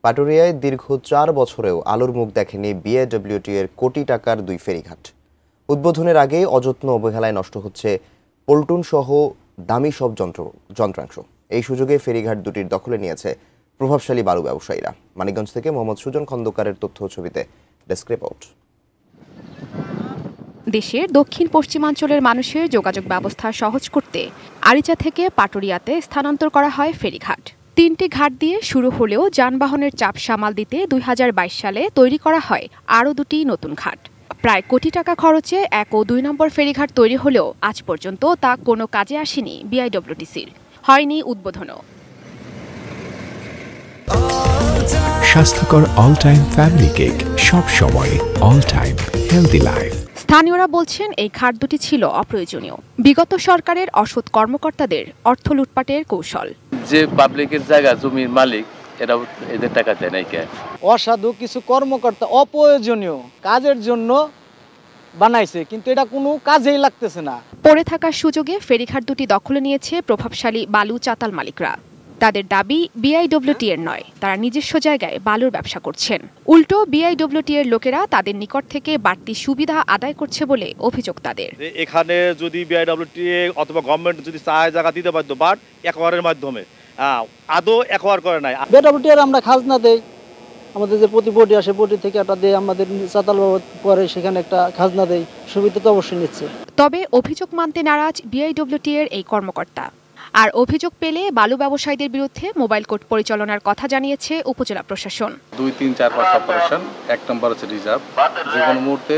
পাটুরিয়ায় দীর্ঘ ৪ বছরেও আলোর মুখ দেখেনি বিআইডব্লিউটি এর কোটি টাকার ২ ফেরিঘাট। উদ্বোধনের আগেই অযত্ন অবহেলায় নষ্ট হচ্ছে পল্টুন সহ দামি সব যন্ত্রাংশ। এই সুযোগে ফেরিঘাট দুটির দখলে নিয়েছে প্রভাবশালী বালু ব্যবসায়ীরা। মানিকগঞ্জ থেকে মোহাম্মদ সুজন খন্দকারের তথ্য ছবিতে ডেস্ক রিপোর্ট। দেশের দক্ষিণ পশ্চিমাঞ্চলের মানুষের যোগাযোগ ব্যবস্থা সহজ করতে আরিচা থেকে পাটুরিয়াতে স্থানান্তর করা হয় ফেরিঘাট। ৩টি ঘাট দিয়ে শুরু হলেও যানবাহনের চাপ সামাল দিতে ২০২২ সালে তৈরি করা হয় আরও ২টি নতুন ঘাট। প্রায় কোটি টাকা খরচে ১ ও ২ নম্বর ফেরিঘাট তৈরি হলেও আজ পর্যন্ত তা কোনো কাজে আসেনি বিআইডব্লিউটিসির। হয়নি উদ্বোধনও। স্বাস্থ্যকর অল টাইম ফ্যামিলি কেক, সব সময় অল টাইম হেলদি লাইফ। স্থানীয়রা বলছেন এই ঘাট দুটি ছিল অপ্রয়োজনীয়, বিগত সরকারের অসৎ কর্মকর্তাদের অর্থ লুটপাটের কৌশল। যে পাবলিকের জায়গা জমির মালিক এরা এদের টাকা দেয় নাই কে? অসাধু কিছু কর্মকর্তা অপ্রয়োজনীয় কাজের জন্য বানাইছে, কিন্তু এটা কোনো কাজেই লাগতেছে না। পড়ে থাকার সুযোগে ফেরিঘাট দুটি দখলে নিয়েছে প্রভাবশালী বালু চাতাল মালিকরা। তাদের দাবি বিআইডব্লিউটি এর নয়, তারা নিজস্ব জায়গায় বালুর ব্যবসা করছেন। উল্টো বিআইডব্লিউটি এর লোকেরা তাদের নিকট থেকে বাড়তি সুবিধা আদায় করছে বলে অভিযোগ তাদের। এখানে যদি বিআইডব্লিউটি অথবা গভর্নমেন্ট যদি চায় জায়গা দিতে পারতো, বাট একোয়ারের মাধ্যমে আদৌ একোয়ার করে নাই। বিআইডব্লিউটি এর আমরা খাজনা দেই, আমাদের যে প্রতি বডি আসে বডি থেকে একটা দেয়, আমাদের চাতাল পরে সেখানে একটা খাজনা দেয়, সুবিধা তো অবশ্যই নিচ্ছে। তবে অভিযোগ মানতে নারাজ বিআইডব্লিউটি এর এই কর্মকর্তা। আর অভিযোগ পেলে বালু ব্যবসায়ীদের বিরুদ্ধে মোবাইল কোর্ট পরিচালনার কথা জানিয়েছে উপজেলা প্রশাসন। ২, ৩, ৪, ৫ অপারেশন, ১ নম্বর হচ্ছে রিজার্ভ। যে কোনো মুহূর্তে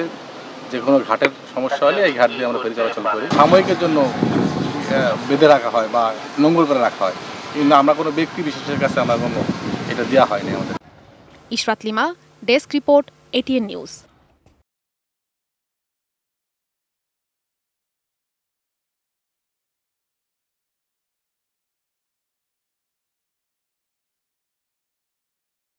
যে কোনো ঘাটের সমস্যা হলে এই ঘাট দিয়ে আমরা ফেরি চলাচল করি। সাময়িকের জন্য বেঁধে রাখা হয় বা নোঙ্গর করে রাখা হয়, কিন্তু আমরা কোনো ব্যক্তি বিশেষের কাছে আমরা কোনো এটা দেওয়া হয়নি আমাদের। Ishrat lima, desk report, ATN news.